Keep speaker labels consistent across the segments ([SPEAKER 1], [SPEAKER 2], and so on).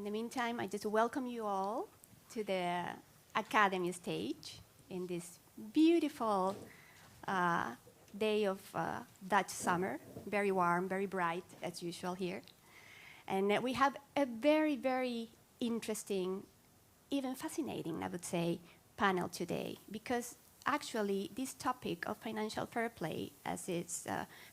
[SPEAKER 1] In the meantime, I just welcome you all to the Academy stage in this beautiful day of Dutch summer. Very warm, very bright, as usual here. And we have a very, very interesting, even fascinating, I would say, panel today, because actually this topic of financial fair play, as it's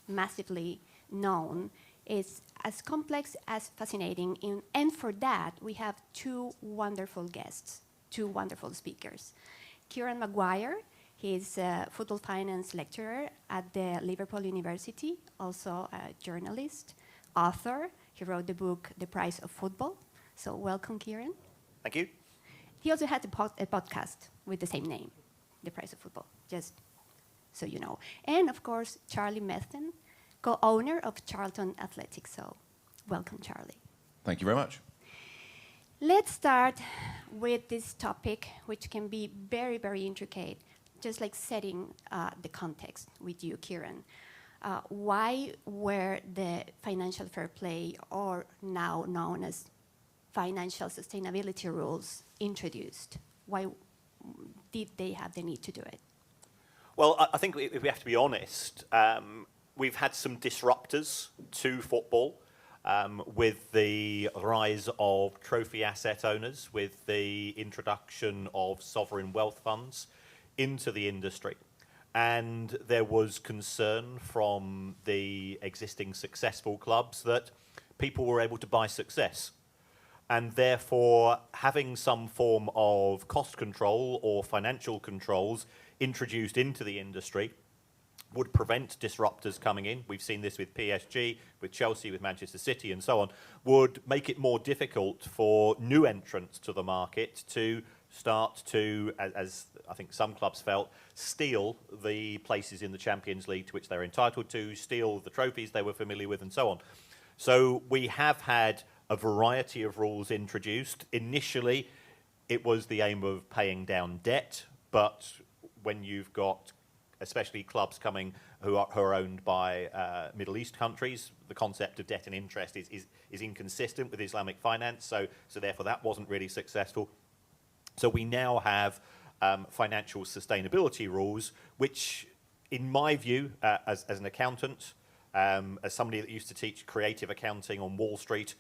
[SPEAKER 1] massively known, is as complex as fascinating. And for that, we have two wonderful guests, two wonderful speakers. Kieran Maguire, he's a football finance lecturer at the Liverpool University, also a journalist, author. He wrote the book, The Price of Football. So welcome, Kieran.
[SPEAKER 2] Thank you.
[SPEAKER 1] He also had a podcast with the same name, The Price of Football, just so you know. And of course, Charlie Meston, co-owner of Charlton Athletics. So welcome, Charlie.
[SPEAKER 3] Thank you very much.
[SPEAKER 1] Let's start with this topic, which can be very, very intricate, just like setting the context with you, Kieran. Why were the financial fair play, or now known as financial sustainability rules, introduced? Why did they have the need to do it?
[SPEAKER 2] Well, I think if we have to be honest, we've had some disruptors to football with the rise of trophy asset owners, with the introduction of sovereign wealth funds into the industry. And there was concern from the existing successful clubs that people were able to buy success. And therefore, having some form of cost control or financial controls introduced into the industry would prevent disruptors coming in. We've seen this with PSG, with Chelsea, with Manchester City, and so on. Would make it more difficult for new entrants to the market to start to, as I think some clubs felt, steal the places in the Champions League to which they're entitled to, steal the trophies they were familiar with, and so on. So we have had a variety of rules introduced. Initially, it was the aim of paying down debt, but when you've got especially clubs coming who are owned by Middle East countries, the concept of debt and interest is inconsistent with Islamic finance, so therefore that wasn't really successful. So we now have financial sustainability rules, which, in my view, as an accountant, as somebody that used to teach creative accounting on Wall Street,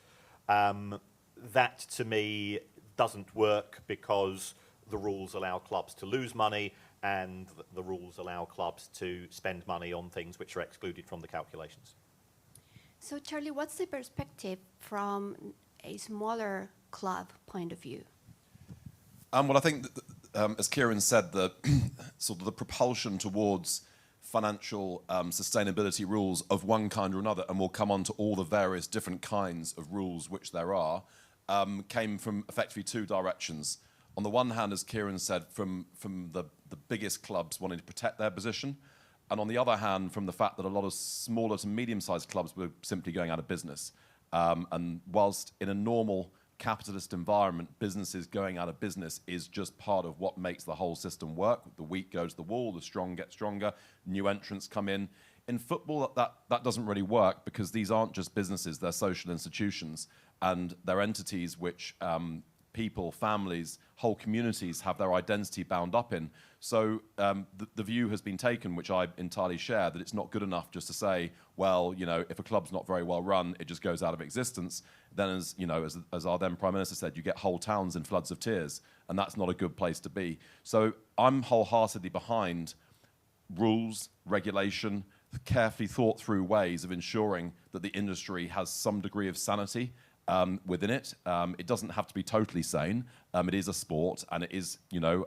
[SPEAKER 2] that to me doesn't work, because the rules allow clubs to lose money and the rules allow clubs to spend money on things which are excluded from the calculations.
[SPEAKER 1] So Charlie, what's the perspective from a smaller club point of view?
[SPEAKER 3] Well, I think, as Kieran said, the sort of the propulsion towards financial sustainability rules of one kind or another, and we'll come on to all the various different kinds of rules which there are, came from effectively two directions. On the one hand, as Kieran said, from the biggest clubs wanting to protect their position, and on the other hand, from the fact that a lot of smaller to medium-sized clubs were simply going out of business. And whilst in a normal capitalist environment, businesses going out of business is just part of what makes the whole system work. The weak goes to the wall, the strong get stronger, new entrants come in. In football, that doesn't really work, because these aren't just businesses, they're social institutions, and they're entities which people, families, whole communities have their identity bound up in. So the view has been taken, which I entirely share, that it's not good enough just to say, well, you know, if a club's not very well run, it just goes out of existence. Then, as you know, as our then Prime Minister said, you get whole towns in floods of tears, and that's not a good place to be. So I'm wholeheartedly behind rules, regulation, carefully thought through ways of ensuring that the industry has some degree of sanity within it. It doesn't have to be totally sane. It is a sport, and it is, you know,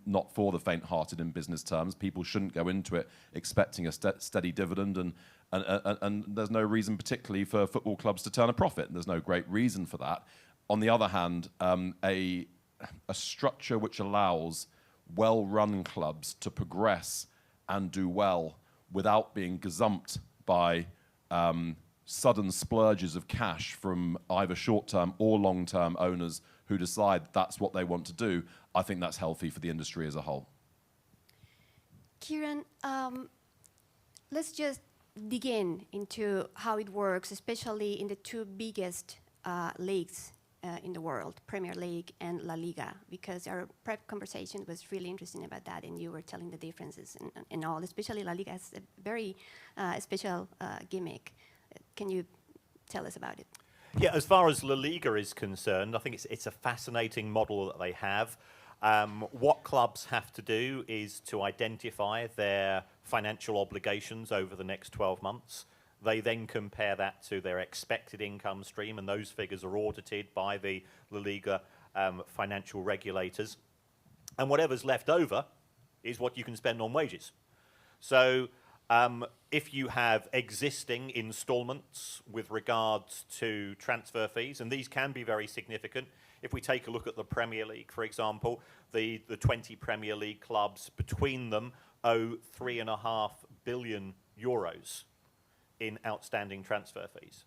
[SPEAKER 3] not for the faint-hearted in business terms. People shouldn't go into it expecting a steady dividend, and there's no reason particularly for football clubs to turn a profit. There's no great reason for that. On the other hand, a structure which allows well-run clubs to progress and do well without being gazumped by sudden splurges of cash from either short-term or long-term owners who decide that's what they want to do, I think that's healthy for the industry as a whole.
[SPEAKER 1] Kieran, let's just dig into how it works, especially in the two biggest leagues in the world, Premier League and La Liga, because our prep conversation was really interesting about that, and you were telling the differences in all, especially La Liga has a very special gimmick. Can you tell us about it?
[SPEAKER 2] Yeah, as far as La Liga is concerned, I think it's a fascinating model that they have. What clubs have to do is to identify their financial obligations over the next 12 months. They then compare that to their expected income stream, and those figures are audited by the La Liga financial regulators. And whatever's left over is what you can spend on wages. So if you have existing installments with regards to transfer fees, and these can be very significant. If we take a look at the Premier League, for example, the 20 Premier League clubs, between them, owe €3.5 billion in outstanding transfer fees.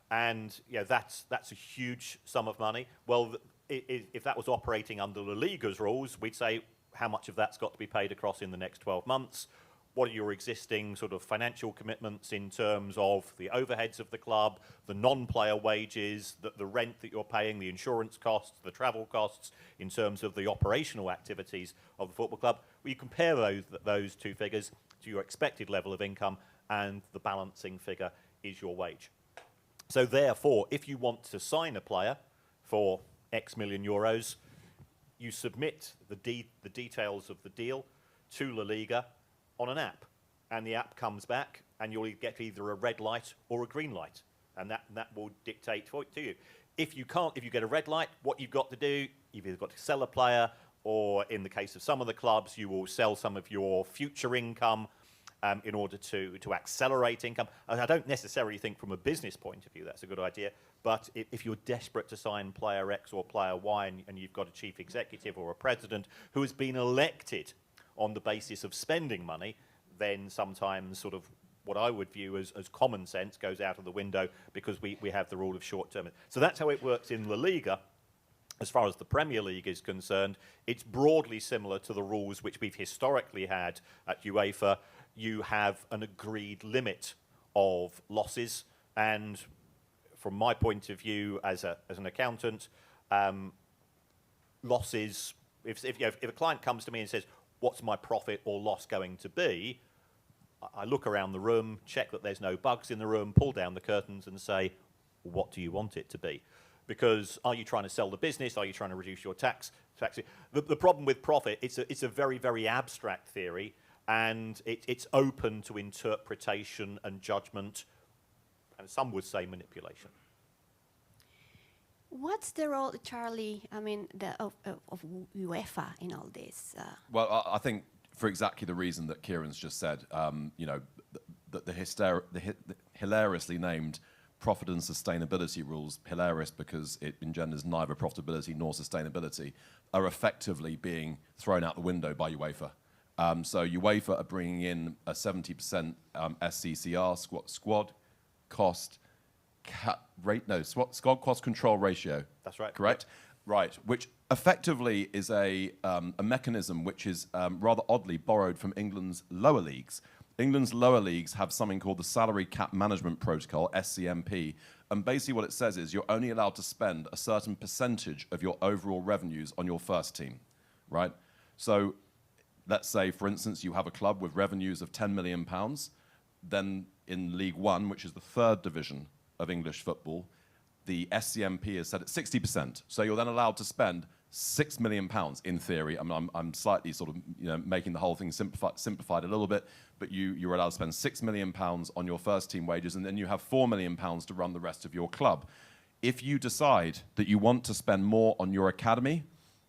[SPEAKER 2] And that's a huge sum of money. Well, if that was operating under La Liga's rules, we'd say how much of that's got to be paid across in the next 12 months. What are your existing sort of financial commitments in terms of the overheads of the club, the non-player wages, the rent that you're paying, the insurance costs, the travel costs, in terms of the operational activities of the football club? Well, you compare those two figures to your expected level of income, and the balancing figure is your wage. So therefore, if you want to sign a player for X million euros, you submit the details of the deal to La Liga on an app, and the app comes back, and you'll get either a red light or a green light, and that will dictate to you. If you get a red light, what you've got to do, you've either got to sell a player, or in the case of some of the clubs, you will sell some of your future income in order to accelerate income. And I don't necessarily think from a business point of view that's a good idea, but if you're desperate to sign player X or player Y, and you've got a chief executive or a president who has been elected on the basis of spending money, then sometimes sort of what I would view as common sense goes out of the window, because we have the rule of short term. So that's how it works in La Liga. As far as the Premier League is concerned, it's broadly similar to the rules which we've historically had at UEFA. You have an agreed limit of losses, and from my point of view as an accountant, losses, if a client comes to me and says, what's my profit or loss going to be? I look around the room, check that there's no bugs in the room, pull down the curtains and say, what do you want it to be? Because are you trying to sell the business? Are you trying to reduce your tax? The problem with profit, it's a very, very abstract theory, and it's open to interpretation and judgment, and some would say manipulation.
[SPEAKER 1] What's the role, Charlie, of UEFA in all this?
[SPEAKER 3] Well, I think for exactly the reason that Kieran's just said, the hilariously named profit and sustainability rules, hilarious because it engenders neither profitability nor sustainability, are effectively being thrown out the window by UEFA. So UEFA are bringing in a 70% SCCR squad cost squad cost control ratio.
[SPEAKER 2] That's right.
[SPEAKER 3] Correct? Yep. Right, which effectively is a mechanism which is rather oddly borrowed from England's lower leagues. England's lower leagues have something called the Salary Cap Management Protocol, SCMP, and basically what it says is you're only allowed to spend a certain percentage of your overall revenues on your first team, right? So let's say, for instance, you have a club with revenues of £10 million, then in League One, which is the third division of English football, the SCMP is set at 60%. So you're then allowed to spend £6 million in theory. I'm slightly sort of making the whole thing simplified a little bit, but you're allowed to spend £6 million on your first team wages, and then you have £4 million to run the rest of your club. If you decide that you want to spend more on your academy,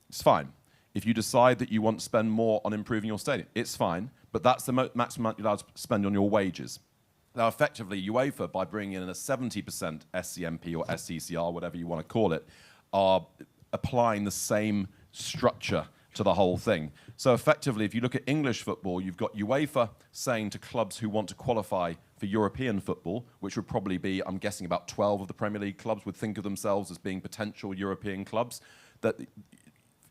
[SPEAKER 3] it's fine. If you decide that you want to spend more on improving your stadium, it's fine, but that's the maximum amount you're allowed to spend on your wages. Now, effectively, UEFA, by bringing in a 70% SCMP or SCCR, whatever you want to call it, are applying the same structure to the whole thing. So effectively, if you look at English football, you've got UEFA saying to clubs who want to qualify for European football, which would probably be, I'm guessing, about 12 of the Premier League clubs would think of themselves as being potential European clubs, that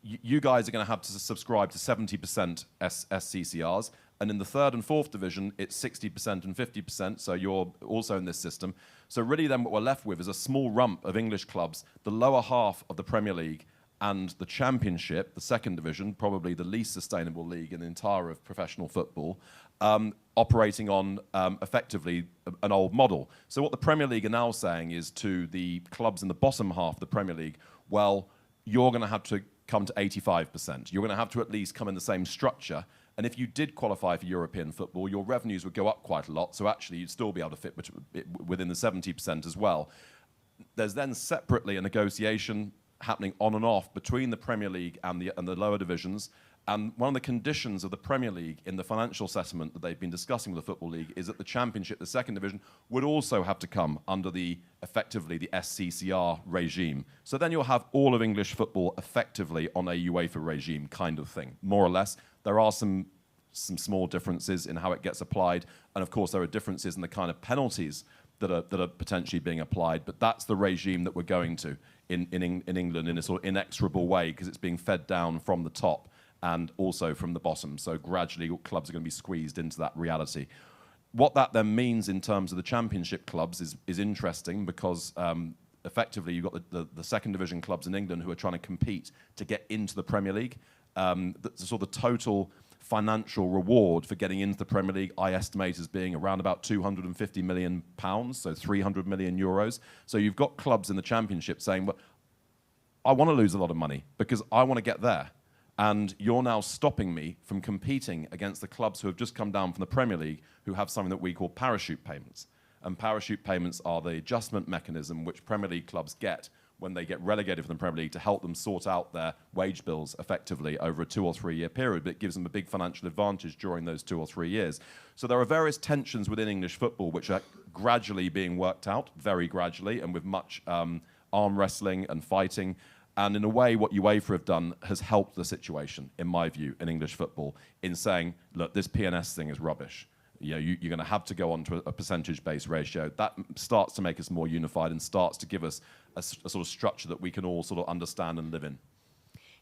[SPEAKER 3] you guys are going to have to subscribe to 70% SCCRs, And in the third and fourth division, it's 60% and 50%, so you're also in this system. So really then what we're left with is a small rump of English clubs, the lower half of the Premier League and the Championship, the second division, probably the least sustainable league in the entire of professional football, operating on effectively an old model. So what the Premier League are now saying is to the clubs in the bottom half of the Premier League, well, you're going to have to come to 85%. You're going to have to at least come in the same structure. And if you did qualify for European football, your revenues would go up quite a lot. So actually, you'd still be able to fit within the 70% as well. There's then separately a negotiation happening on and off between the Premier League and the lower divisions. And one of the conditions of the Premier League in the financial settlement that they've been discussing with the Football League is that the Championship, the second division, would also have to come under effectively the SCCR regime. So then you'll have all of English football effectively on a UEFA regime kind of thing, more or less. There are some small differences in how it gets applied. And of course, there are differences in the kind of penalties that are potentially being applied. But that's the regime that we're going to in England in a sort of inexorable way, because it's being fed down from the top and also from the bottom. So gradually, clubs are going to be squeezed into that reality. What that then means in terms of the Championship clubs is interesting, because effectively you've got the second division clubs in England who are trying to compete to get into the Premier League. The sort of total financial reward for getting into the Premier League, I estimate, as being around about £250 million, so 300 million euros. So you've got clubs in the Championship saying, well, I want to lose a lot of money because I want to get there. And you're now stopping me from competing against the clubs who have just come down from the Premier League, who have something that we call parachute payments. And parachute payments are the adjustment mechanism which Premier League clubs get when they get relegated from the Premier League to help them sort out their wage bills effectively over a 2 or 3 year period, but it gives them a big financial advantage during those 2 or 3 years. So there are various tensions within English football which are gradually being worked out, very gradually, and with much arm wrestling and fighting. And in a way, what UEFA have done has helped the situation, in my view, in English football, in saying, look, this P&S thing is rubbish. You know, you're going to have to go on to a percentage-based ratio. That starts to make us more unified and starts to give us a sort of structure that we can all sort of understand and live in.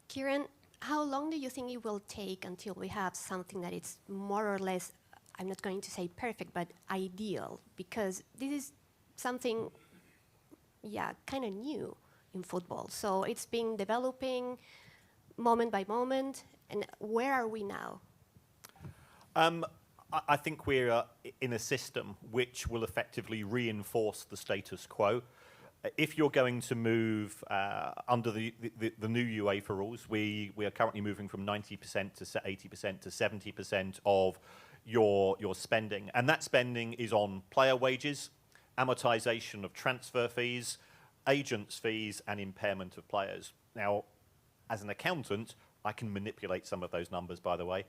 [SPEAKER 1] Kieran, how long do you think it will take until we have something that is more or less, I'm not going to say perfect, but ideal? Because this is something, kind of new in football. So it's been developing moment by moment. And where are we now?
[SPEAKER 2] I think we're in a system which will effectively reinforce the status quo. If you're going to move under the new UEFA rules, we are currently moving from 90% to 80% to 70% of your spending. And that spending is on player wages, amortization of transfer fees, agents' fees, and impairment of players. Now, as an accountant, I can manipulate some of those numbers, by the way.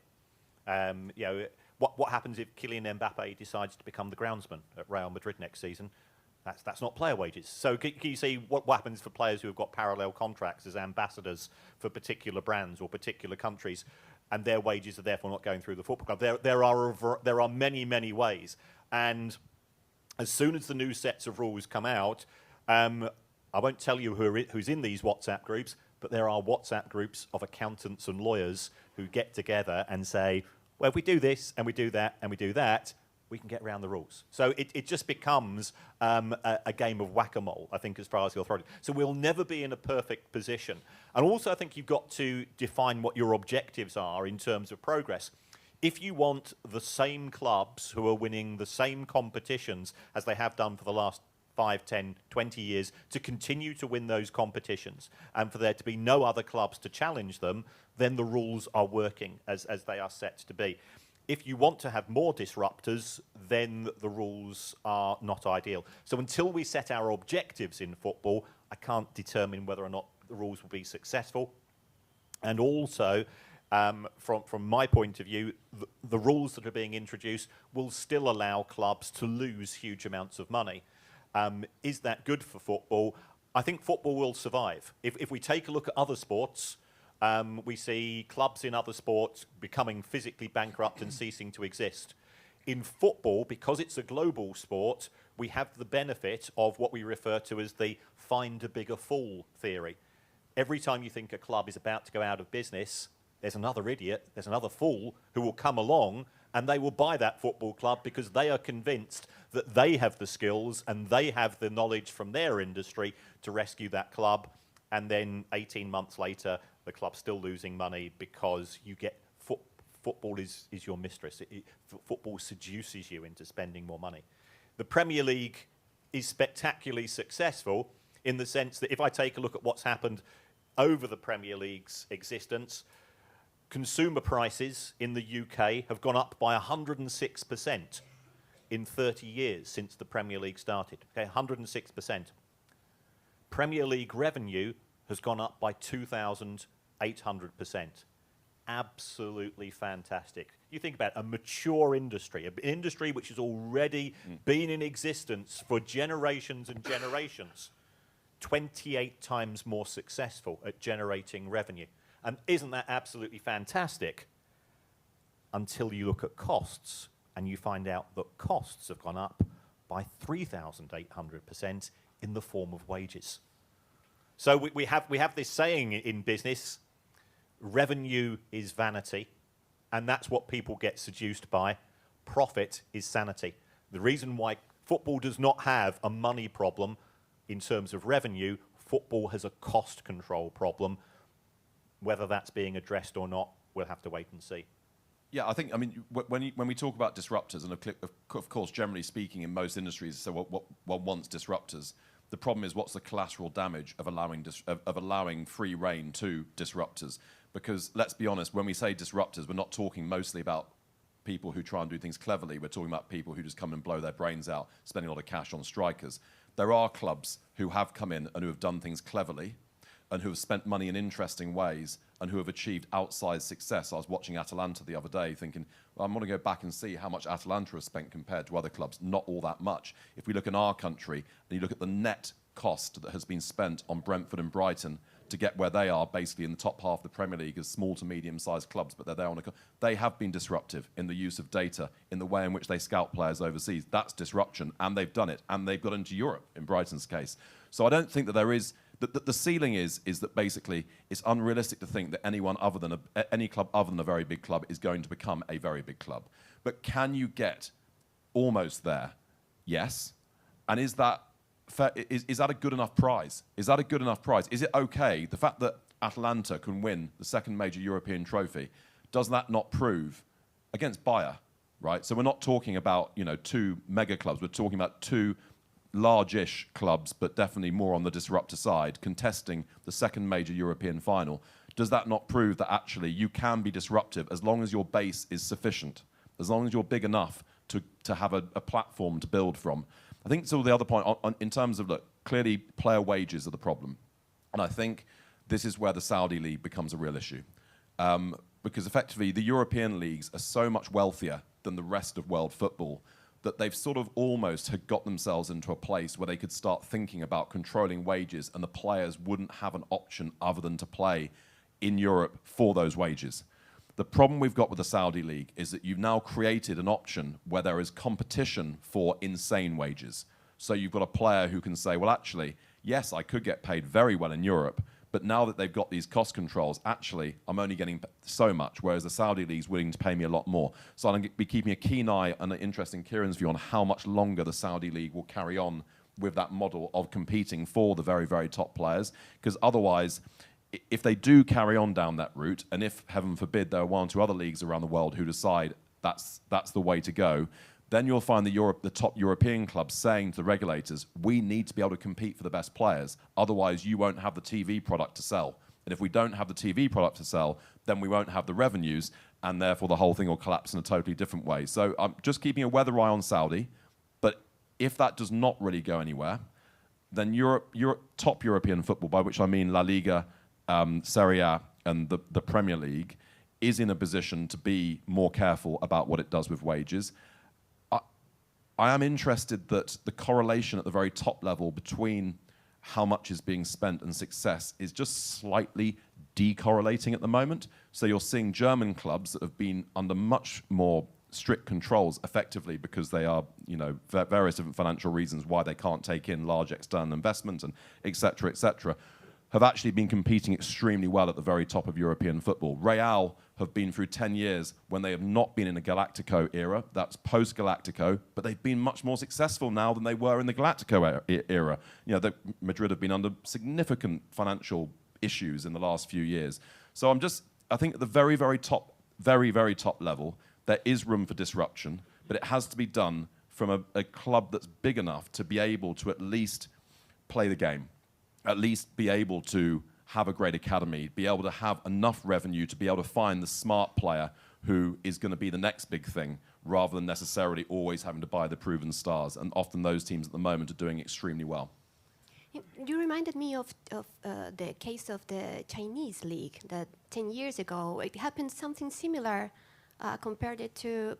[SPEAKER 2] What happens if Kylian Mbappe decides to become the groundsman at Real Madrid next season? That's not player wages. So can you see what happens for players who have got parallel contracts as ambassadors for particular brands or particular countries, and their wages are therefore not going through the football club? There are many, many ways. And as soon as the new sets of rules come out, I won't tell you who's in these WhatsApp groups, but there are WhatsApp groups of accountants and lawyers who get together and say, well, if we do this and we do that and we do that, we can get around the rules. So it just becomes a game of whack-a-mole, I think, as far as the authority. So we'll never be in a perfect position. And also, I think you've got to define what your objectives are in terms of progress. If you want the same clubs who are winning the same competitions as they have done for the last 5, 10, 20 years to continue to win those competitions and for there to be no other clubs to challenge them, then the rules are working as they are set to be. If you want to have more disruptors, then the rules are not ideal. So until we set our objectives in football, I can't determine whether or not the rules will be successful. And also, from my point of view, the rules that are being introduced will still allow clubs to lose huge amounts of money. Is that good for football? I think football will survive. If we take a look at other sports, we see clubs in other sports becoming physically bankrupt and ceasing to exist. In football, because it's a global sport, we have the benefit of what we refer to as the find a bigger fool theory. Every time you think a club is about to go out of business, there's another idiot, there's another fool who will come along and they will buy that football club because they are convinced that they have the skills and they have the knowledge from their industry to rescue that club. And then 18 months later, the club's still losing money because you get football is your mistress. Football seduces you into spending more money. The Premier League is spectacularly successful in the sense that if I take a look at what's happened over the Premier League's existence, consumer prices in the UK have gone up by 106% in 30 years since the Premier League started. Okay, 106%. Premier League revenue has gone up by 2,800%. Absolutely fantastic. You think about a mature industry, an industry which has already been in existence for generations and generations, 28 times more successful at generating revenue. And isn't that absolutely fantastic? Until you look at costs and you find out that costs have gone up by 3,800% in the form of wages. So we have this saying in business, revenue is vanity, and that's what people get seduced by. Profit is sanity. The reason why football does not have a money problem in terms of revenue, football has a cost control problem. Whether that's being addressed or not, we'll have to wait and see.
[SPEAKER 3] Yeah, I think, I mean, when we talk about disruptors, and of course, generally speaking, in most industries, so what one wants disruptors. The problem is, what's the collateral damage of allowing free rein to disruptors? Because let's be honest, when we say disruptors, we're not talking mostly about people who try and do things cleverly. We're talking about people who just come and blow their brains out, spending a lot of cash on strikers. There are clubs who have come in and who have done things cleverly, and who have spent money in interesting ways, and who have achieved outsized success. I was watching Atalanta the other day thinking, well, I'm going to go back and see how much Atalanta has spent compared to other clubs. Not all that much. If we look in our country, and you look at the net cost that has been spent on Brentford and Brighton to get where they are, basically in the top half of the Premier League as small to medium-sized clubs, but they're there on they have been disruptive in the use of data, in the way in which they scout players overseas. That's disruption, and they've done it, and they've got into Europe, in Brighton's case. So I don't think that there is... The ceiling is that basically it's unrealistic to think that any club other than a very big club is going to become a very big club. But can you get almost there? Yes. And is that fair, is that a good enough prize? Is that a good enough prize? Is it okay, the fact that Atalanta can win the second major European trophy, does that not prove against Bayer, right? So we're not talking about, two mega clubs. We're talking about two large-ish clubs, but definitely more on the disruptor side, contesting the second major European final. Does that not prove that actually you can be disruptive as long as your base is sufficient, as long as you're big enough to have a platform to build from? I think so. The other point, in terms of, look, clearly player wages are the problem. And I think this is where the Saudi League becomes a real issue. Because effectively, the European leagues are so much wealthier than the rest of world football that they've sort of almost had got themselves into a place where they could start thinking about controlling wages, and the players wouldn't have an option other than to play in Europe for those wages. The problem we've got with the Saudi League is that you've now created an option where there is competition for insane wages. So you've got a player who can say, well, actually, yes, I could get paid very well in Europe, but now that they've got these cost controls, actually, I'm only getting so much, whereas the Saudi League's willing to pay me a lot more. So I'm going to be keeping a keen eye and an interest in Kieran's view on how much longer the Saudi League will carry on with that model of competing for the very, very top players. Because otherwise, if they do carry on down that route, and if, heaven forbid, there are one or two other leagues around the world who decide that's the way to go, then you'll find the top European clubs saying to the regulators, we need to be able to compete for the best players. Otherwise, you won't have the TV product to sell. And if we don't have the TV product to sell, then we won't have the revenues, and therefore the whole thing will collapse in a totally different way. So I'm just keeping a weather eye on Saudi. But if that does not really go anywhere, then top European football, by which I mean La Liga, Serie A, and the Premier League, is in a position to be more careful about what it does with wages. I am interested that the correlation at the very top level between how much is being spent and success is just slightly decorrelating at the moment. So you're seeing German clubs that have been under much more strict controls effectively because they are, various different financial reasons why they can't take in large external investment and et cetera, have actually been competing extremely well at the very top of European football. Real have been through 10 years when they have not been in a Galactico era. That's post-Galactico, but they've been much more successful now than they were in the Galactico era. You know, Madrid have been under significant financial issues in the last few years. So I think at the very, very top level, there is room for disruption, but it has to be done from a club that's big enough to be able to at least play the game, at least be able to have a great academy, be able to have enough revenue to be able to find the smart player who is going to be the next big thing, rather than necessarily always having to buy the proven stars. And often those teams at the moment are doing extremely well.
[SPEAKER 1] You reminded me of the case of the Chinese league, that 10 years ago it happened something similar compared to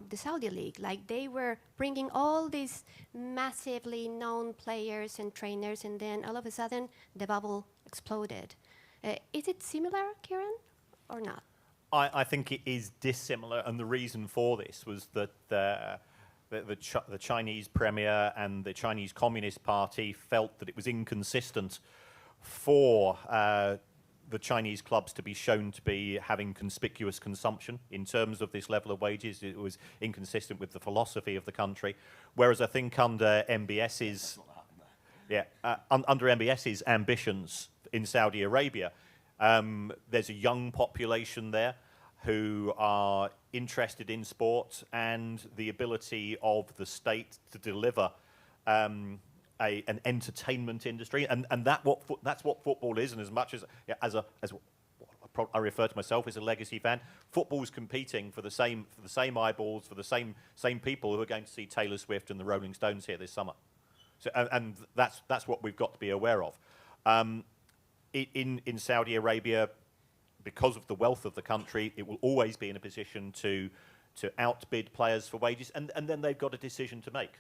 [SPEAKER 1] the Saudi league. Like, they were bringing all these massively known players and trainers, and then all of a sudden the bubble exploded. Is it similar, Kieran, or not?
[SPEAKER 2] I think it is dissimilar, and the reason for this was that the Chinese Premier and the Chinese Communist Party felt that it was inconsistent for the Chinese clubs to be shown to be having conspicuous consumption in terms of this level of wages. It was inconsistent with the philosophy of the country. Whereas I think under MBS's under MBS's ambitions in Saudi Arabia, there's a young population there who are interested in sport, and the ability of the state to deliver an entertainment industry, and that's what football is. And as much as I refer to myself as a legacy fan, football's competing for the same eyeballs, for the same people who are going to see Taylor Swift and the Rolling Stones here this summer. So, and that's what we've got to be aware of. In Saudi Arabia, because of the wealth of the country, it will always be in a position to outbid players for wages, and then they've got a decision to make.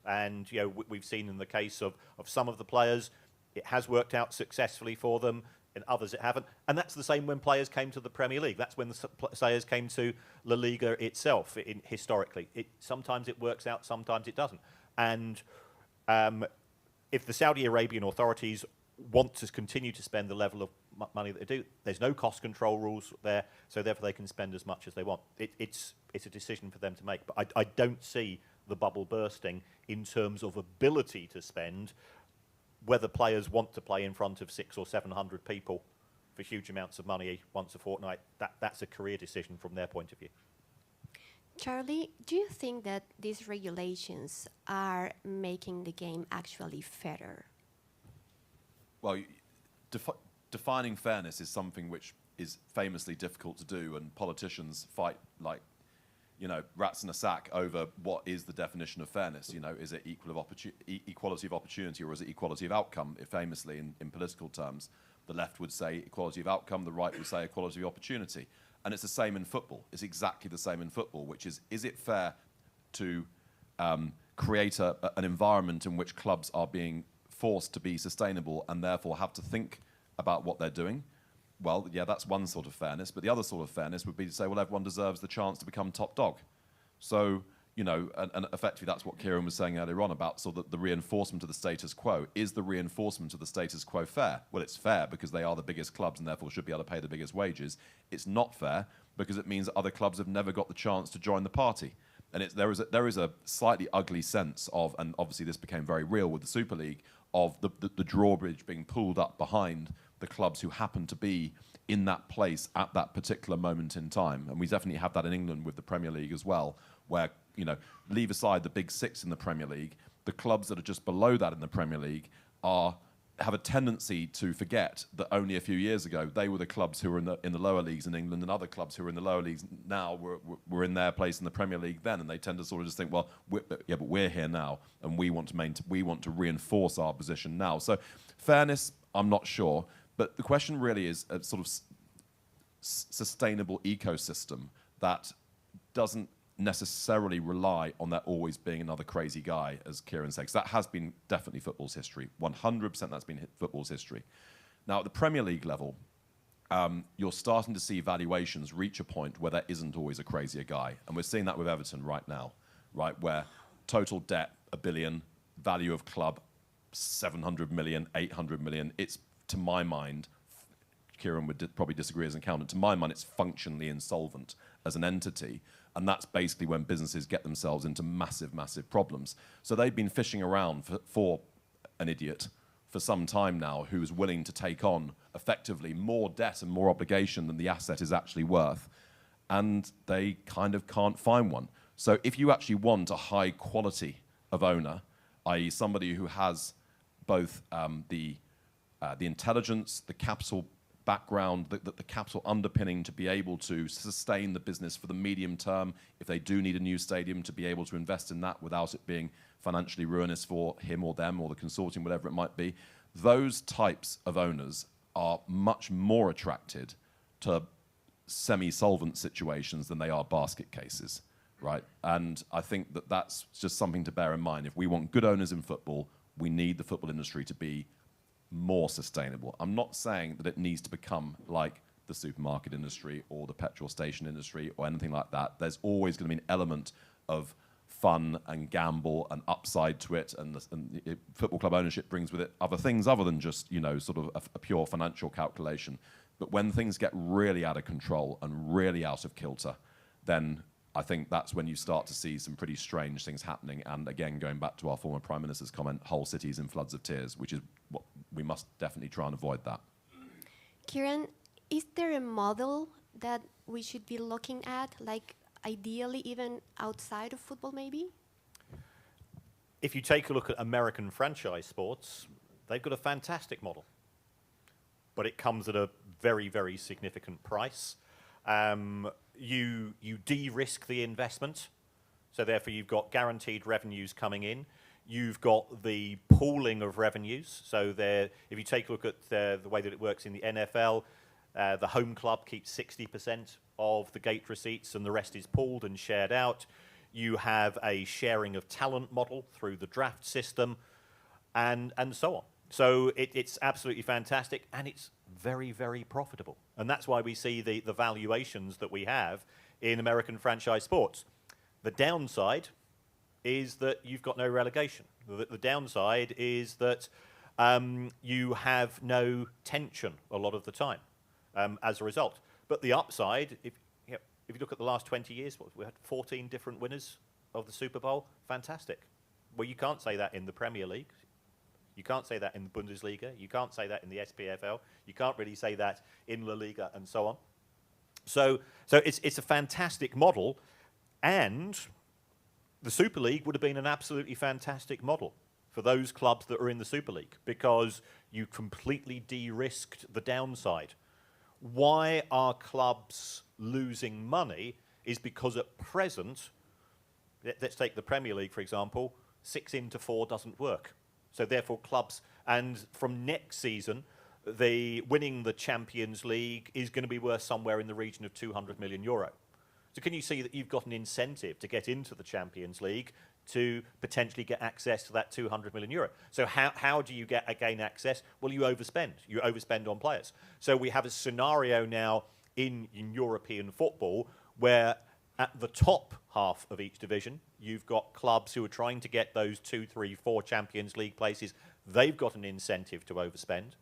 [SPEAKER 2] And you know, we've seen in the case of some of the players, it has worked out successfully for them, and others it haven't. And that's the same when players came to the Premier League. That's when the players came to La Liga itself, historically. Sometimes it works out, sometimes it doesn't. And if the Saudi Arabian authorities want to continue to spend the level of money that they do, there's no cost control rules there, so therefore they can spend as much as they want. It's a decision for them to make. But I don't see the bubble bursting in terms of ability to spend. Whether players want to play in front of 600 or 700 people for huge amounts of money once a fortnight, that's a career decision from their point of view.
[SPEAKER 1] Charlie, do you think that these regulations are making the game actually fairer?
[SPEAKER 3] Well, defining fairness is something which is famously difficult to do, and politicians fight like, you know, rats in a sack over what is the definition of fairness. You know, is it equality of opportunity, or is it equality of outcome? Famously, in political terms, the left would say equality of outcome, the right would say equality of opportunity. And it's the same in football. It's exactly the same in football, which is it fair to create an environment in which clubs are being forced to be sustainable and therefore have to think about what they're doing? Well, yeah, that's one sort of fairness, but the other sort of fairness would be to say, well, everyone deserves the chance to become top dog. So, you know, and effectively that's what Kieran was saying earlier on about sort of the reinforcement of the status quo. Is the reinforcement of the status quo fair? Well, it's fair because they are the biggest clubs and therefore should be able to pay the biggest wages. It's not fair because it means that other clubs have never got the chance to join the party. And there is a slightly ugly sense of, and obviously this became very real with the Super League, of the drawbridge being pulled up behind the clubs who happen to be in that place at that particular moment in time. And we definitely have that in England with the Premier League as well, where, you know, leave aside the big six in the Premier League, the clubs that are just below that in the Premier League have a tendency to forget that only a few years ago they were the clubs who were in the lower leagues in England, and other clubs who are in the lower leagues now were in their place in the Premier League then, and they tend to sort of just think, well, but we're here now, and we want to reinforce our position now. So fairness, I'm not sure, but the question really is a sort of sustainable ecosystem that doesn't necessarily rely on there always being another crazy guy, as Kieran said, 'cause that has been definitely football's history. 100% that's been football's history. Now, at the Premier League level, you're starting to see valuations reach a point where there isn't always a crazier guy. And we're seeing that with Everton right now, right, where total debt, 1 billion, value of club, 700 million, 800 million. It's to my mind, Kieran would probably disagree as an accountant, to my mind it's functionally insolvent as an entity, and that's basically when businesses get themselves into massive, massive problems. So they've been fishing around for an idiot for some time now who's willing to take on effectively more debt and more obligation than the asset is actually worth, and they kind of can't find one. So if you actually want a high quality of owner, i.e. somebody who has both the intelligence, the capital background, the capital underpinning to be able to sustain the business for the medium term, if they do need a new stadium, to be able to invest in that without it being financially ruinous for him or them or the consortium, whatever it might be, those types of owners are much more attracted to semi-solvent situations than they are basket cases, right? And I think that that's just something to bear in mind. If we want good owners in football, we need the football industry to be more sustainable. I'm not saying that it needs to become like the supermarket industry or the petrol station industry or anything like that. There's always going to be an element of fun and gamble and upside to it, and football club ownership brings with it other things other than just, you know, sort of a pure financial calculation. But when things get really out of control and really out of kilter, then I think that's when you start to see some pretty strange things happening. And again, going back to our former Prime Minister's comment, whole cities in floods of tears, which is what we must definitely try and avoid that.
[SPEAKER 1] Kieran, is there a model that we should be looking at, like ideally even outside of football maybe?
[SPEAKER 2] If you take a look at American franchise sports, they've got a fantastic model, but it comes at a very, very significant price. You de-risk the investment, so therefore you've got guaranteed revenues coming in. You've got the pooling of revenues. So there, if you take a look at the way that it works in the NFL, the home club keeps 60% of the gate receipts and the rest is pooled and shared out. You have a sharing of talent model through the draft system and so on. So it's absolutely fantastic, and it's very, very profitable. And that's why we see the valuations that we have in American franchise sports. The downside is that you've got no relegation. The downside is that you have no tension a lot of the time as a result. But the upside, if you look at the last 20 years, we had 14 different winners of the Super Bowl. Fantastic. Well, you can't say that in the Premier League. You can't say that in the Bundesliga. You can't say that in the SPFL. You can't really say that in La Liga and so on. So it's a fantastic model, and the Super League would have been an absolutely fantastic model for those clubs that are in the Super League, because you completely de-risked the downside. Why are clubs losing money is because at present, let's take the Premier League, for example, 6 into 4 doesn't work. So therefore clubs, and from next season, winning the Champions League is going to be worth somewhere in the region of €200 million. So can you see that you've got an incentive to get into the Champions League to potentially get access to that €200 million? So how do you gain access? Well, you overspend. You overspend on players. So we have a scenario now in European football where at the top half of each division, you've got clubs who are trying to get those 2, 3, 4 Champions League places. They've got an incentive to overspend.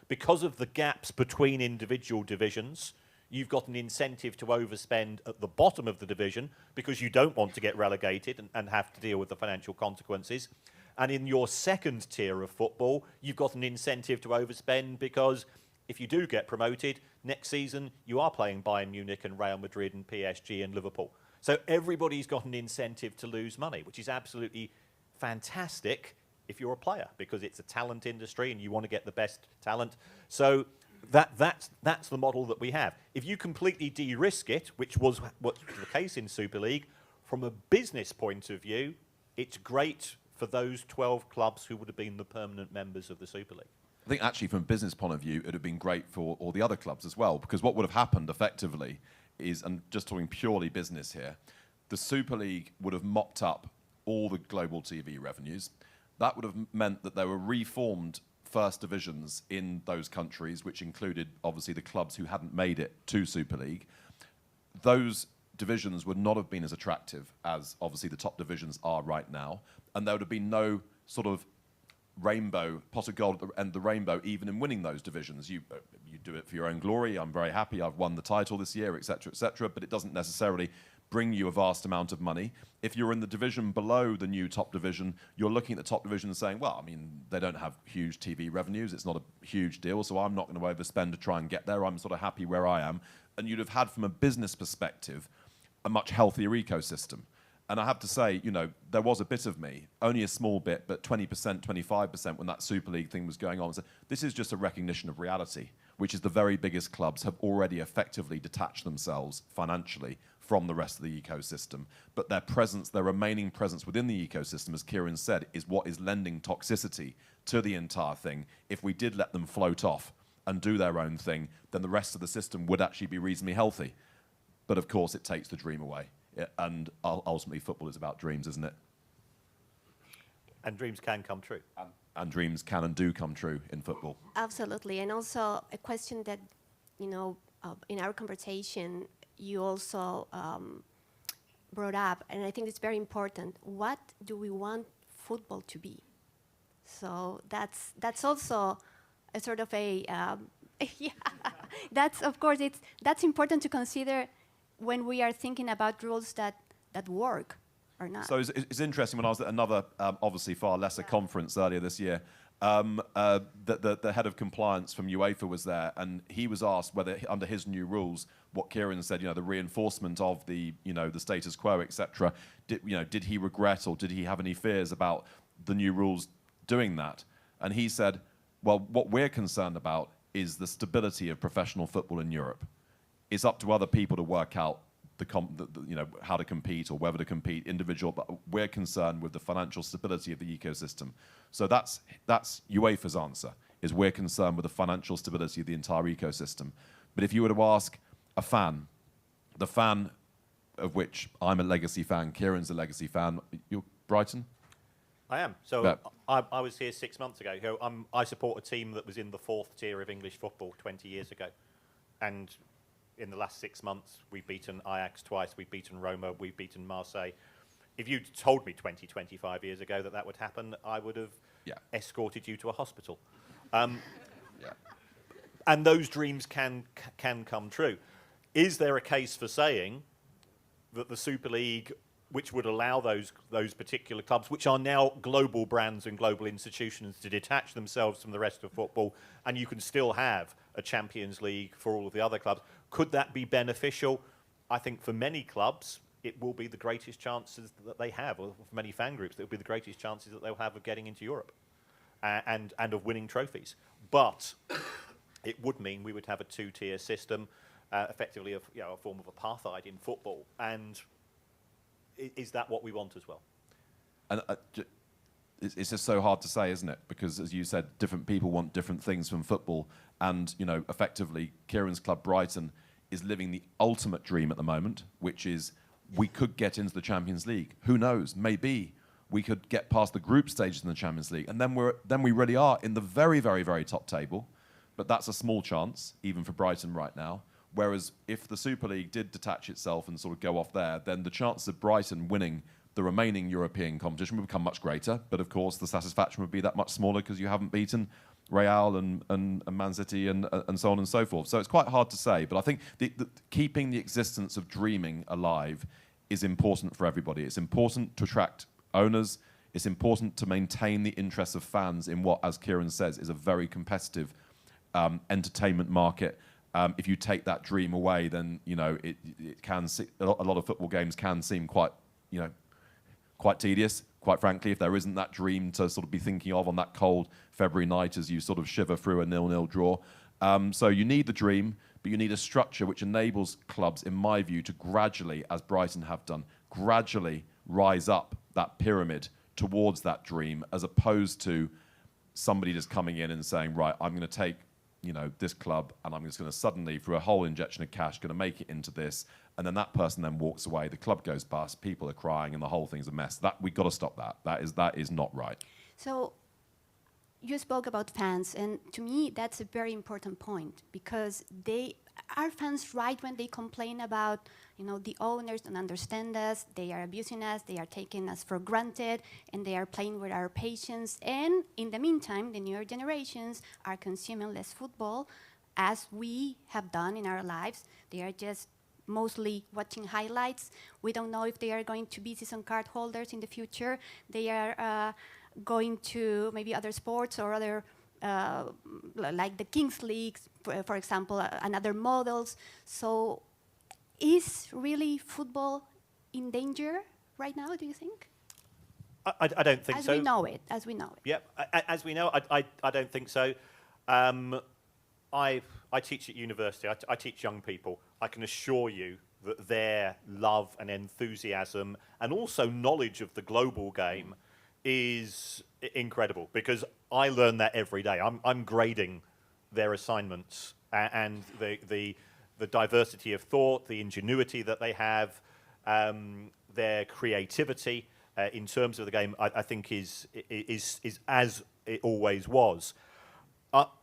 [SPEAKER 2] Because of the gaps between individual divisions, you've got an incentive to overspend at the bottom of the division because you don't want to get relegated and have to deal with the financial consequences. And in your second tier of football, you've got an incentive to overspend because if you do get promoted, next season you are playing Bayern Munich and Real Madrid and PSG and Liverpool. So everybody's got an incentive to lose money, which is absolutely fantastic if you're a player, because it's a talent industry and you want to get the best talent. So that's the model that we have. If you completely de-risk it, which was the case in Super League, from a business point of view, it's great for those 12 clubs who would have been the permanent members of the Super League.
[SPEAKER 3] I think actually from a business point of view, it would have been great for all the other clubs as well, because what would have happened effectively is, and just talking purely business here, the Super League would have mopped up all the global TV revenues. That would have meant that there were reformed first divisions in those countries, which included obviously the clubs who hadn't made it to Super League. Those divisions would not have been as attractive as obviously the top divisions are right now, and there would have been no sort of pot of gold at the end of the rainbow, even in winning those divisions. You do it for your own glory. I'm very happy I've won the title this year, etc., but it doesn't necessarily bring you a vast amount of money. If you're in the division below the new top division, you're looking at the top division and saying, well, I mean, they don't have huge TV revenues. It's not a huge deal, so I'm not going to overspend to try and get there. I'm sort of happy where I am. And you'd have had, from a business perspective, a much healthier ecosystem. And I have to say, you know, there was a bit of me, only a small bit, but 20%, 25% when that Super League thing was going on. So this is just a recognition of reality, which is the very biggest clubs have already effectively detached themselves financially from the rest of the ecosystem. But their presence, their remaining presence within the ecosystem, as Kieran said, is what is lending toxicity to the entire thing. If we did let them float off and do their own thing, then the rest of the system would actually be reasonably healthy. But of course, it takes the dream away. And ultimately, football is about dreams, isn't it?
[SPEAKER 2] And dreams can come true.
[SPEAKER 3] And dreams can and do come true in football.
[SPEAKER 1] Absolutely. And also a question that, you know, in our conversation, you also brought up, and I think it's very important. What do we want football to be? So that's also a sort of a, yeah, that's, of course, that's important to consider when we are thinking about rules that work or not.
[SPEAKER 3] So it's interesting, when I was at another, obviously far lesser conference earlier this year, the head of compliance from UEFA was there, and he was asked whether, under his new rules, what Kieran said, you know, the reinforcement of the, you know, the status quo, etc. Did he regret or did he have any fears about the new rules doing that? And he said, well, what we're concerned about is the stability of professional football in Europe. It's up to other people to work out you know, how to compete or whether to compete individual, but we're concerned with the financial stability of the ecosystem. So that's UEFA's answer, is we're concerned with the financial stability of the entire ecosystem. But if you were to ask a fan, the fan of which I'm a legacy fan, Kieran's a legacy fan, you're Brighton?
[SPEAKER 2] I am. So
[SPEAKER 3] Yeah.
[SPEAKER 2] I was here 6 months ago. I support a team that was in the 4th tier of English football 20 years ago. And in the last 6 months, we've beaten Ajax twice, we've beaten Roma, we've beaten Marseille. If you'd told me 20, 25 years ago that would happen, I would have escorted you to a hospital. And those dreams can come true. Is there a case for saying that the Super League, which would allow those particular clubs, which are now global brands and global institutions, to detach themselves from the rest of football, and you can still have a Champions League for all of the other clubs, could that be beneficial? I think for many clubs, it will be the greatest chances that they have, or for many fan groups, it will be the greatest chances that they'll have of getting into Europe and of winning trophies. But it would mean we would have a 2-tier system, effectively a form of apartheid in football. And is that what we want as well?
[SPEAKER 3] And it's just so hard to say, isn't it? Because, as you said, different people want different things from football. And, you know, effectively, Kieran's club, Brighton, is living the ultimate dream at the moment, which is we could get into the Champions League. Who knows? Maybe we could get past the group stages in the Champions League. And then we really are in the very, very, very top table. But that's a small chance, even for Brighton right now. Whereas if the Super League did detach itself and sort of go off there, then the chances of Brighton winning the remaining European competition would become much greater. But of course, the satisfaction would be that much smaller because you haven't beaten Real and Man City and so on and so forth. So it's quite hard to say. But I think keeping the existence of dreaming alive is important for everybody. It's important to attract owners. It's important to maintain the interests of fans in what, as Kieran says, is a very competitive entertainment market. If you take that dream away, then you know it can a lot of football games can seem quite tedious. Quite frankly, if there isn't that dream to sort of be thinking of on that cold February night as you sort of shiver through a 0-0 draw. So you need the dream, but you need a structure which enables clubs, in my view, to gradually, as Brighton have done, gradually rise up that pyramid towards that dream, as opposed to somebody just coming in and saying, right, I'm going to take this club and I'm just going to suddenly, through a whole injection of cash, going to make it into this. And then that person then walks away, the club goes bust, people are crying, and the whole thing's a mess. We've got to stop that. That is not right.
[SPEAKER 1] So you spoke about fans, and to me, that's a very important point, because are fans right when they complain about, the owners don't understand us, they are abusing us, they are taking us for granted, and they are playing with our patience? And in the meantime, the newer generations are consuming less football, as we have done in our lives. They are just mostly watching highlights. We don't know if they are going to be season card holders in the future. They are going to maybe other sports or other, like the Kings Leagues, for example, and other models. So is really football in danger right now, do you think?
[SPEAKER 2] I don't think so.
[SPEAKER 1] As we know it, as we know it.
[SPEAKER 2] Yep, as we know, I don't think so. I teach at university. I teach young people. I can assure you that their love and enthusiasm and also knowledge of the global game is incredible, because I learn that every day. I'm grading their assignments, and the diversity of thought, the ingenuity that they have, their creativity in terms of the game, I think is as it always was.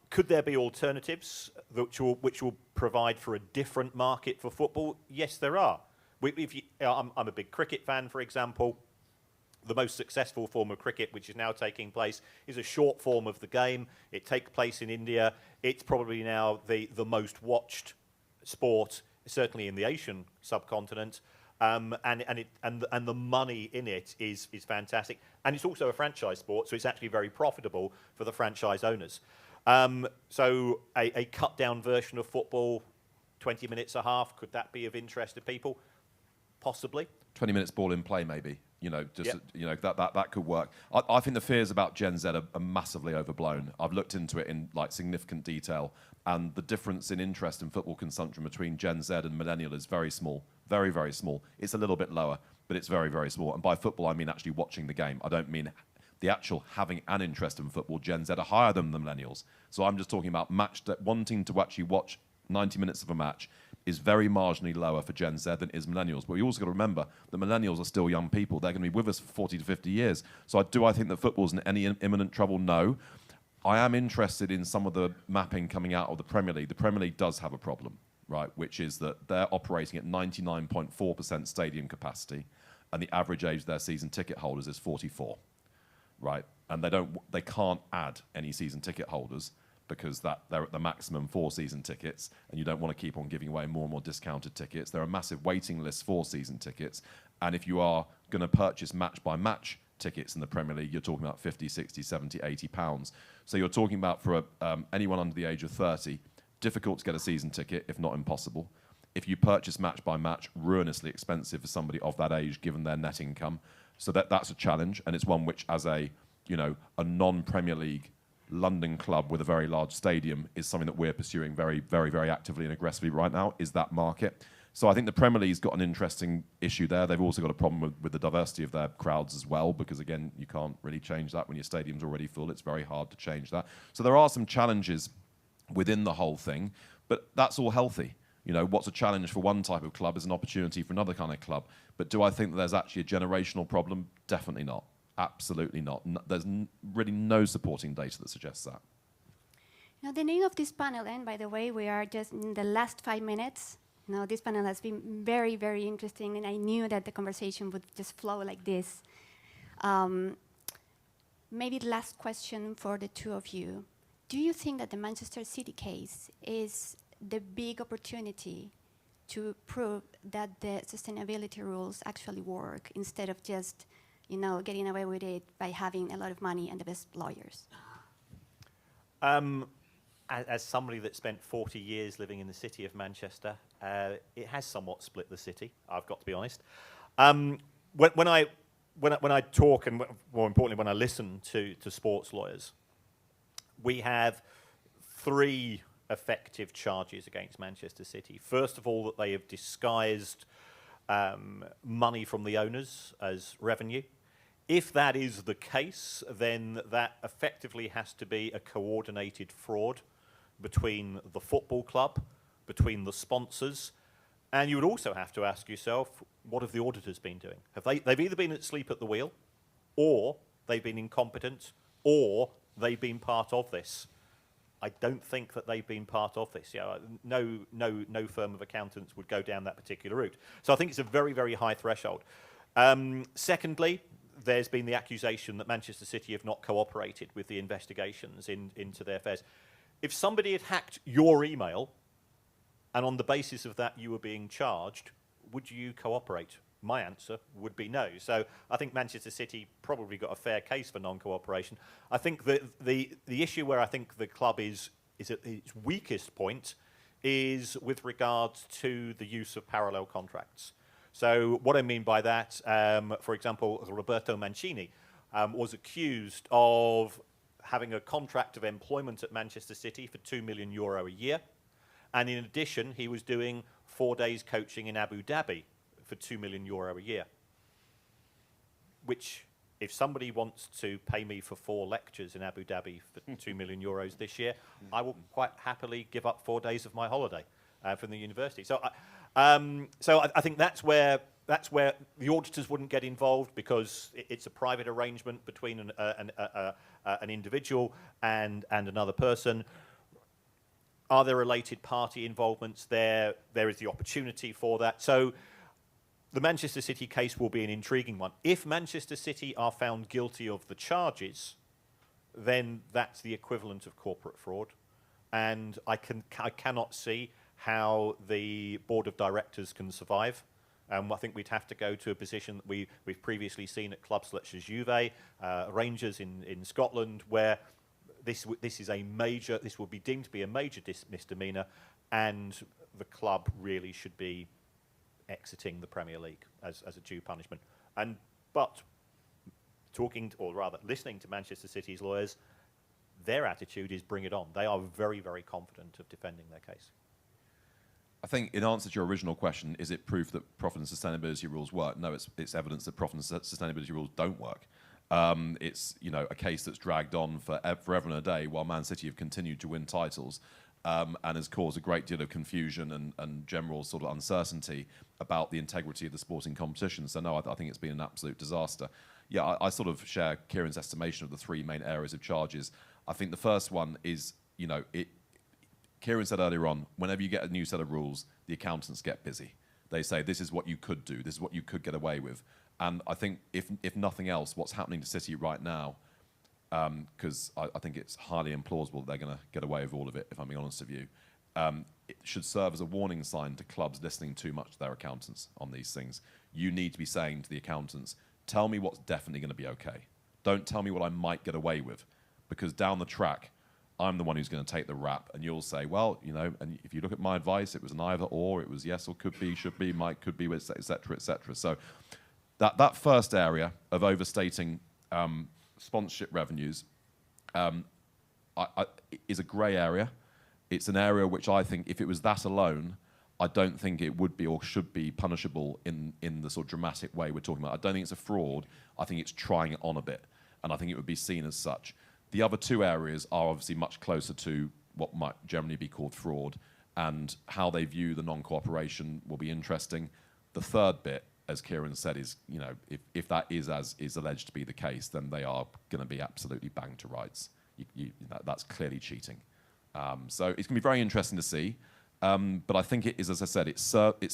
[SPEAKER 2] Could there be alternatives which will provide for a different market for football? Yes, there are. I'm a big cricket fan, for example. The most successful form of cricket, which is now taking place, is a short form of the game. It takes place in India. It's probably now the most watched sport, certainly in the Asian subcontinent. And the money in it is fantastic. And it's also a franchise sport, so it's actually very profitable for the franchise owners. So a cut-down version of football, 20 minutes a half, could that be of interest to people? Possibly.
[SPEAKER 3] 20 minutes ball in play, maybe.
[SPEAKER 2] Yep.
[SPEAKER 3] That could work. I think the fears about Gen Z are massively overblown. I've looked into it in significant detail, and the difference in interest in football consumption between Gen Z and millennial is very small, very, very small. It's a little bit lower, but it's very, very small. And by football, I mean actually watching the game. I don't mean the actual having an interest in football. Gen Z are higher than the millennials. So I'm just talking about wanting to actually watch 90 minutes of a match is very marginally lower for Gen Z than is millennials. But we also got to remember that millennials are still young people. They're going to be with us for 40 to 50 years. So I think that football's in any imminent trouble? No. I am interested in some of the mapping coming out of the Premier League. The Premier League does have a problem, right, which is that they're operating at 99.4% stadium capacity, and the average age of their season ticket holders is 44. Right, and they can't add any season ticket holders because they're at the maximum 4 season tickets, and you don't want to keep on giving away more and more discounted tickets. There are massive waiting lists for season tickets, and if you are going to purchase match by match tickets in the Premier League, you're talking about 50, 60, 70, 80 pounds. So you're talking about for anyone under the age of 30, difficult to get a season ticket, if not impossible. If you purchase match by match, ruinously expensive for somebody of that age, given their net income. So that's a challenge, and it's one which, as a non-Premier League London club with a very large stadium, is something that we're pursuing very, very, very actively and aggressively right now, is that market. So I think the Premier League's got an interesting issue there. They've also got a problem with the diversity of their crowds as well, because, again, you can't really change that when your stadium's already full. It's very hard to change that. So there are some challenges within the whole thing, but that's all healthy. What's a challenge for one type of club is an opportunity for another kind of club. But do I think that there's actually a generational problem? Definitely not. Absolutely not. There's really no supporting data that suggests that.
[SPEAKER 1] Now, the name of this panel, and by the way, we are just in the last 5 minutes. Now, this panel has been very, very interesting, and I knew that the conversation would just flow like this. Maybe the last question for the two of you. Do you think that the Manchester City case is the big opportunity to prove that the sustainability rules actually work, instead of just, getting away with it by having a lot of money and the best lawyers?
[SPEAKER 2] As somebody that spent 40 years living in the city of Manchester, it has somewhat split the city, I've got to be honest. When I talk, and more importantly, when I listen to sports lawyers, we have 3 effective charges against Manchester City. First of all, that they have disguised money from the owners as revenue. If that is the case, then that effectively has to be a coordinated fraud between the football club, between the sponsors, and you would also have to ask yourself, what have the auditors been doing? They've either been asleep at the wheel, or they've been incompetent, or they've been part of this. I don't think that they've been part of this. You know, no firm of accountants would go down that particular route. So I think it's a very, very high threshold. Secondly, there's been the accusation that Manchester City have not cooperated with the investigations into their affairs. If somebody had hacked your email, and on the basis of that you were being charged, would you cooperate? My answer would be no. So I think Manchester City probably got a fair case for non-cooperation. I think that the issue where I think the club is at its weakest point is with regards to the use of parallel contracts. So what I mean by that, for example, Roberto Mancini was accused of having a contract of employment at Manchester City for €2 million a year. And in addition, he was doing 4 days coaching in Abu Dhabi for €2 million a year. Which, if somebody wants to pay me for 4 lectures in Abu Dhabi for €2 million this year, I will quite happily give up 4 days of my holiday from the university. So I think that's where the auditors wouldn't get involved, because it's a private arrangement between an individual and another person. Are there related party involvements there? There is the opportunity for that. So the Manchester City case will be an intriguing one. If Manchester City are found guilty of the charges, then that's the equivalent of corporate fraud. And I cannot see how the board of directors can survive. I think we'd have to go to a position that we've previously seen at clubs such as Juve, Rangers in Scotland, where this will be deemed to be a major misdemeanor, and the club really should be exiting the Premier League as a due punishment. But listening to Manchester City's lawyers, their attitude is bring it on. They are very, very confident of defending their case.
[SPEAKER 3] I think in answer to your original question, is it proof that profit and sustainability rules work? No, it's evidence that profit and sustainability rules don't work. It's a case that's dragged on for forever and a day while Man City have continued to win titles, and has caused a great deal of confusion and general sort of uncertainty about the integrity of the sporting competition. So no, I think it's been an absolute disaster. Yeah, I sort of share Kieran's estimation of the 3 main areas of charges. I think the first one is, Kieran said earlier on, whenever you get a new set of rules, the accountants get busy. They say, this is what you could do, this is what you could get away with. And I think, if nothing else, what's happening to City right now, because I think it's highly implausible that they're going to get away with all of it, if I'm being honest with you, it should serve as a warning sign to clubs listening too much to their accountants on these things. You need to be saying to the accountants, tell me what's definitely going to be okay. Don't tell me what I might get away with, because down the track, I'm the one who's going to take the rap, and you'll say, well, and if you look at my advice, it was an either or, it was yes or could be, should be, might, could be, etc., etc. So that first area of overstating sponsorship revenues is a grey area. It's an area which I think, if it was that alone, I don't think it would be or should be punishable in the sort of dramatic way we're talking about. I don't think it's a fraud. I think it's trying it on a bit, and I think it would be seen as such. The other 2 areas are obviously much closer to what might generally be called fraud, and how they view the non-cooperation will be interesting. The third bit, as Kieran said, is, if that is as is alleged to be the case, then they are going to be absolutely banged to rights. That's clearly cheating. So it's going to be very interesting to see. But I think it is, as I said, it's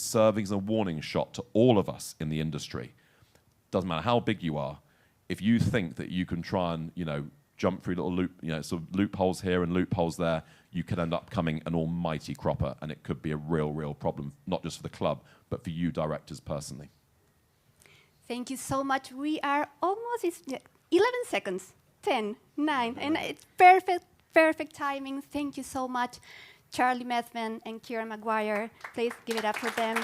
[SPEAKER 3] serving as a warning shot to all of us in the industry. Doesn't matter how big you are. If you think that you can try and, jump through little sort of loopholes here and loopholes there, you could end up becoming an almighty cropper, and it could be a real, real problem, not just for the club, but for you directors personally.
[SPEAKER 1] Thank you so much. We are almost 11 seconds, 10, 9, and it's perfect timing. Thank you so much, Charlie Methven and Kieran Maguire. Please give it up for them.